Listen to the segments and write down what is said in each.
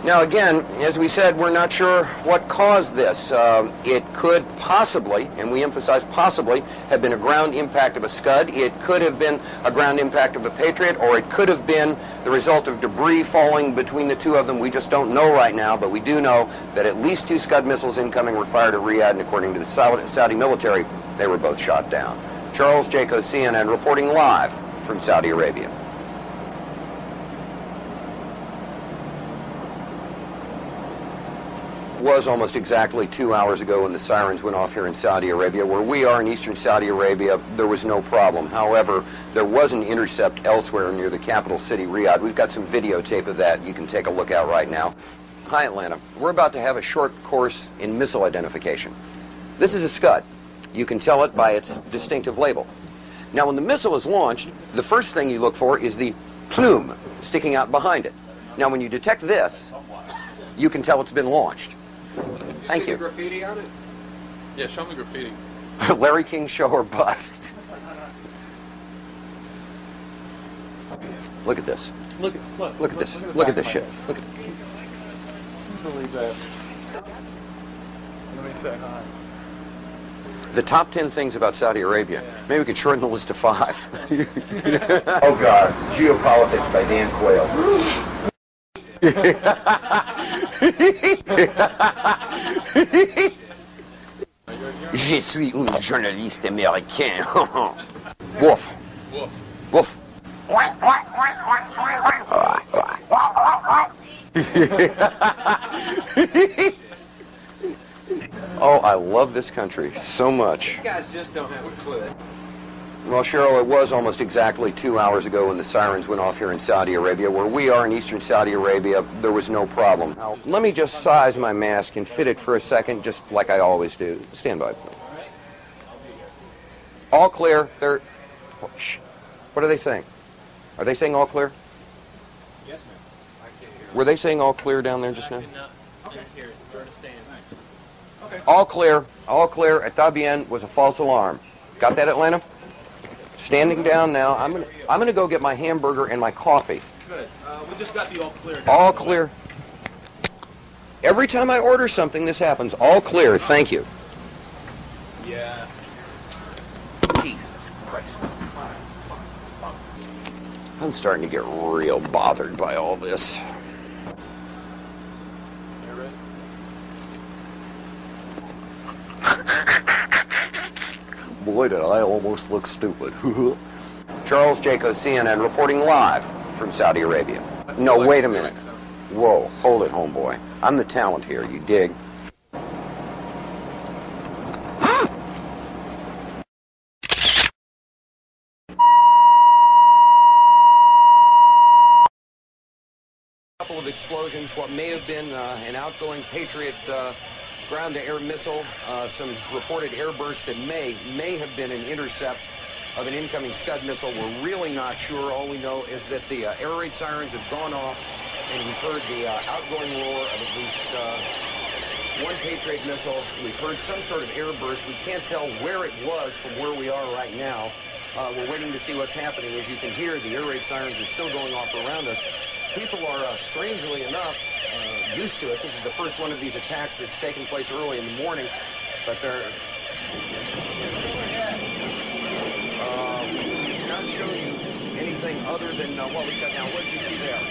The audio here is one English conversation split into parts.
Now again, as we said, we're not sure what caused this. It could possibly, and we emphasize possibly, have been a ground impact of a Scud. It could have been a ground impact of a Patriot, or it could have been the result of debris falling between the two of them. We just don't know right now, but we do know that at least 2 Scud missiles incoming were fired at Riyadh, and according to the Saudi military, they were both shot down. Charles Jaco, CNN, reporting live from Saudi Arabia. Was almost exactly 2 hours ago when the sirens went off here in Saudi Arabia. Where we are in eastern Saudi Arabia, there was no problem. However, there was an intercept elsewhere near the capital city, Riyadh. We've got some videotape of that you can take a look at right now. Hi, Atlanta. We're about to have a short course in missile identification. This is a Scud. You can tell it by its distinctive label. Now, when the missile is launched, the first thing you look for is the plume sticking out behind it. Now, when you detect this, you can tell it's been launched. Thank you. Graffiti on it? Yeah, show me graffiti. Larry King show or bust. Look at this. Look at this. Look at this shit. Look at it. Can you believe that? Let me say hi. The top 10 things about Saudi Arabia. Maybe we could shorten the list to 5. Oh God, Geopolitics by Dan Quayle. Je suis un journaliste américain. Woof. Woof. Woof. Oh, I love this country so much. You guys just don't have a clue. Well, Cheryl, it was almost exactly 2 hours ago when the sirens went off here in Saudi Arabia. Where we are in eastern Saudi Arabia, there was no problem. Now, let me just size my mask and fit it for a second, just like I always do. Stand by. All clear. They're... Shh. What are they saying? Are they saying all clear? Yes, ma'am. I can't hear. Were they saying all clear down there just now? I can't hear it. Understand. Okay. All clear. All clear. Está bien was a false alarm. Got that, Atlanta? Standing down now. I'm gonna go get my hamburger and my coffee. Good. We just got the all clear. All clear. Every time I order something, this happens. All clear. Thank you. Yeah. Jesus Christ. I'm starting to get real bothered by all this. You ready? Boy, did I almost look stupid. Charles Jaco, CNN, reporting live from Saudi Arabia. No, wait a minute. Whoa, hold it, homeboy. I'm the talent here, you dig? Couple of explosions, what may have been an outgoing Patriot ground-to-air missile, some reported airbursts that may have been an intercept of an incoming Scud missile. We're really not sure. All we know is that the air raid sirens have gone off, and we've heard the outgoing roar of at least one Patriot missile. We've heard some sort of airburst. We can't tell where it was from where we are right now. We're waiting to see what's happening. As you can hear, the air raid sirens are still going off around us. People are, strangely enough, used to it. This is the first one of these attacks that's taken place early in the morning, but they're not showing you anything other than what we've got now. What did you see there?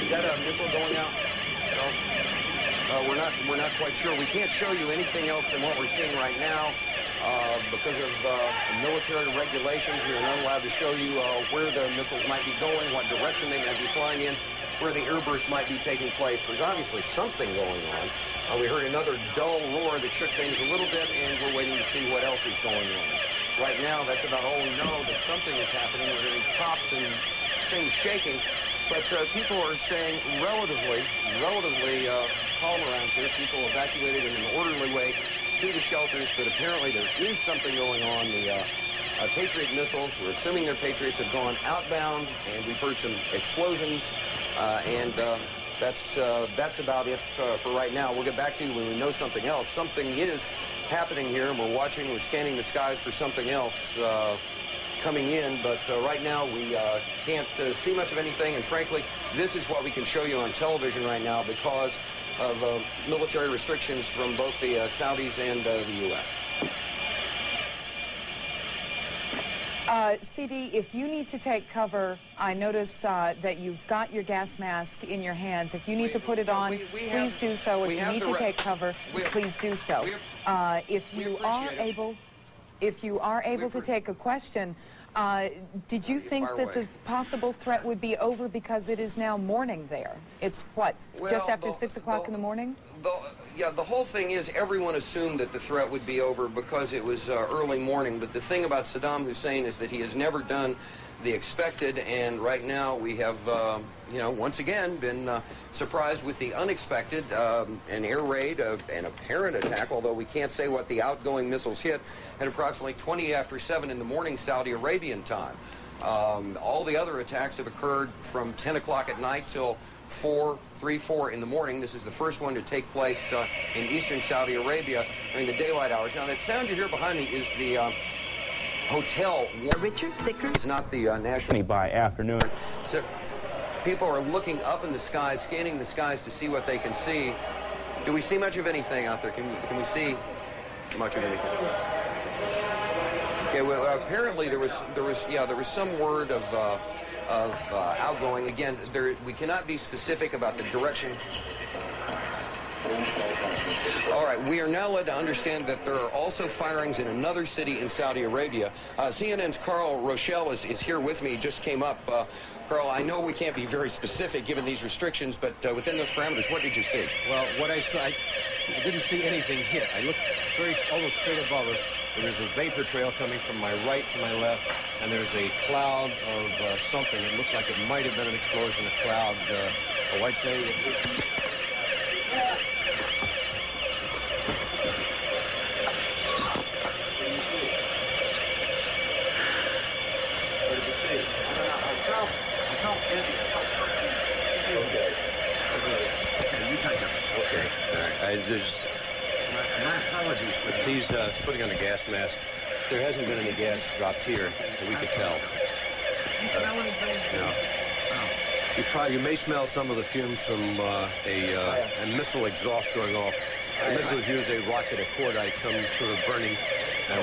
Is that a missile going out? No. We're not quite sure. We can't show you anything else than what we're seeing right now. Because of military regulations, we are not allowed to show you where the missiles might be going, what direction they might be flying in, where the airbursts might be taking place. There's obviously something going on. We heard another dull roar that shook things a little bit, and we're waiting to see what else is going on. Right now, that's about all we know, that something is happening. We're hearing pops and things shaking, but people are staying relatively calm around here. People evacuated in an orderly way to the shelters, but apparently there is something going on. The Patriot missiles, we're assuming they're Patriots, have gone outbound, and we've heard some explosions, and that's about it for right now. We'll get back to you when we know something else. Something is happening here, and we're scanning the skies for something else coming in, but right now we can't see much of anything, and frankly, this is what we can show you on television right now because of military restrictions from both the Saudis and the U.S. CD, if you need to take cover, I notice that you've got your gas mask in your hands. If you need to put it on, please do so. If you need to take cover, please do so. If you are able to take a question, did you think that the possible threat would be over because it is now morning there? It's what, just after 6 o'clock in the morning? Yeah, the whole thing is everyone assumed that the threat would be over because it was early morning, but the thing about Saddam Hussein is that he has never done the expected, and right now we have, you know, once again been surprised with the unexpected, an air raid, an apparent attack, although we can't say what the outgoing missiles hit, at approximately 20 after 7 in the morning Saudi Arabian time. All the other attacks have occurred from 10 o'clock at night till 4 in the morning. This is the first one to take place in eastern Saudi Arabia during the daylight hours. Now, that sound you hear behind me is the hotel. Richard Thicker. It's not the national. By afternoon. So people are looking up in the skies, scanning the skies to see what they can see. Do we see much of anything out there? Can we see much of anything? Okay. Well, apparently there was some word of outgoing. Again, we cannot be specific about the direction. All right, we are now led to understand that there are also firings in another city in Saudi Arabia. CNN's Carl Rochelle is here with me. He just came up. Carl, I know we can't be very specific given these restrictions, but within those parameters, what did you see? Well, what I saw, I didn't see anything hit. I looked almost straight above us. There was a vapor trail coming from my right to my left, and there's a cloud of something. It looks like it might have been an explosion, a cloud. I'd say it was... My apologies for that. He's putting on a gas mask. There hasn't been any gas dropped here that we could tell. You smell anything? No. Oh. You may smell some of the fumes from a missile exhaust going off. The missiles use a rocket, a cordite, some sort of burning.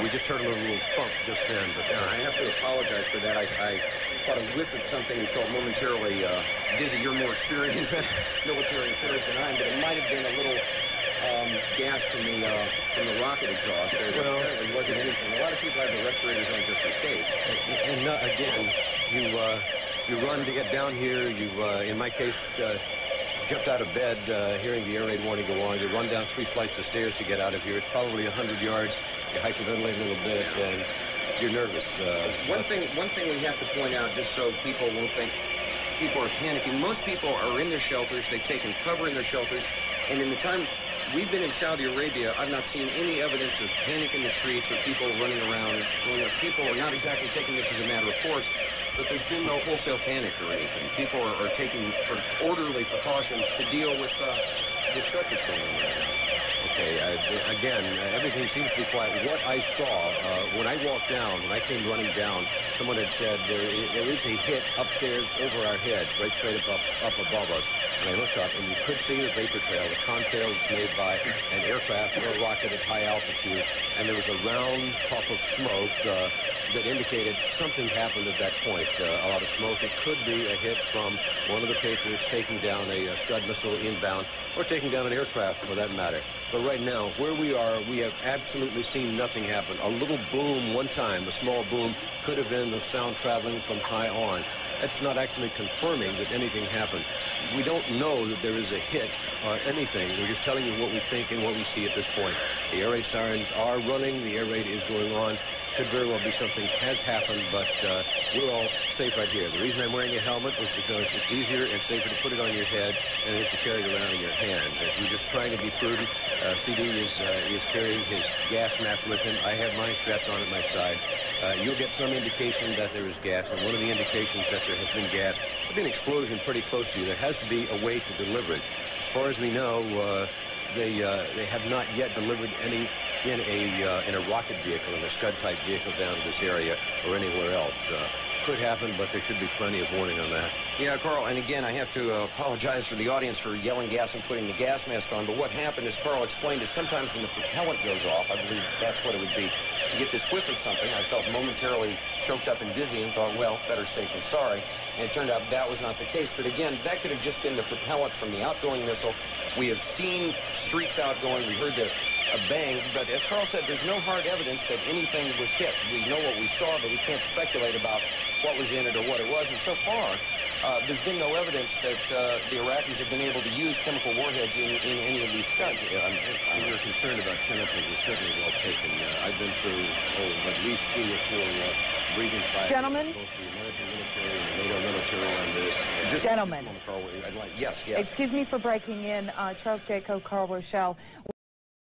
We just heard a little thump just then. But I have to apologize for that. I caught a whiff of something and felt momentarily dizzy. You're more experienced in military affairs than I am, but it might have been a little gas from the rocket exhaust. There apparently wasn't anything. A lot of people have the respirators on just in case. And again, you run to get down here. You, in my case, jumped out of bed hearing the air raid warning go on. You run down 3 flights of stairs to get out of here. It's probably 100 yards. You hyperventilate a little bit, and you're nervous. One thing we have to point out, just so people won't think people are panicking, most people are in their shelters. They've taken cover in their shelters, and in the time we've been in Saudi Arabia, I've not seen any evidence of panic in the streets or people running around. People are not exactly taking this as a matter of course, but there's been no wholesale panic or anything. People are taking orderly precautions to deal with the stuff that's going on right now. Okay, again, everything seems to be quiet. What I saw when I walked down, when I came running down, someone had said there is a hit upstairs over our heads, right straight up above us. And I looked up, and you could see the vapor trail, the contrail that's made by an aircraft or a rocket at high altitude. And there was a round puff of smoke that indicated something happened at that point. A lot of smoke. It could be a hit from one of the Patriots taking down a Scud missile inbound, or taking down an aircraft for that matter. But right now, where we are, we have absolutely seen nothing happen. A little boom one time, a small boom, could have been the sound traveling from high on. That's not actually confirming that anything happened. We don't know that there is a hit or anything. We're just telling you what we think and what we see at this point. The air raid sirens are running. The air raid is going on. Could very well be something has happened, but we're all safe right here. The reason I'm wearing a helmet is because it's easier and safer to put it on your head than it is to carry it around in your hand. If you're just trying to be prudent, CD is carrying his gas mask with him. I have mine strapped on at my side. You'll get some indication that there is gas, and one of the indications that there has been gas, there'll be an explosion pretty close to you. There has to be a way to deliver it. As far as we know, they have not yet delivered any in a rocket vehicle, in a Scud-type vehicle down to this area or anywhere else. Could happen, but there should be plenty of warning on that. Yeah, Carl, and again, I have to apologize for the audience for yelling gas and putting the gas mask on, but what happened, as Carl explained, is sometimes when the propellant goes off, I believe that's what it would be, you get this whiff of something. I felt momentarily choked up and dizzy and thought, well, better safe than sorry. And it turned out that was not the case. But again, that could have just been the propellant from the outgoing missile. We have seen streaks outgoing. We heard a bang. But as Carl said, there's no hard evidence that anything was hit. We know what we saw, but we can't speculate about what was in it or what it was. And so far, there's been no evidence that the Iraqis have been able to use chemical warheads in any of these Scuds. We're concerned about chemicals is certainly well taken. I've been through at least 3 or 4 briefing classes. Gentlemen? Both the American military and the NATO military on this. Gentlemen. Just a moment, Carl. Yes. Excuse me for breaking in. Charles Jaco, Carl Rochelle.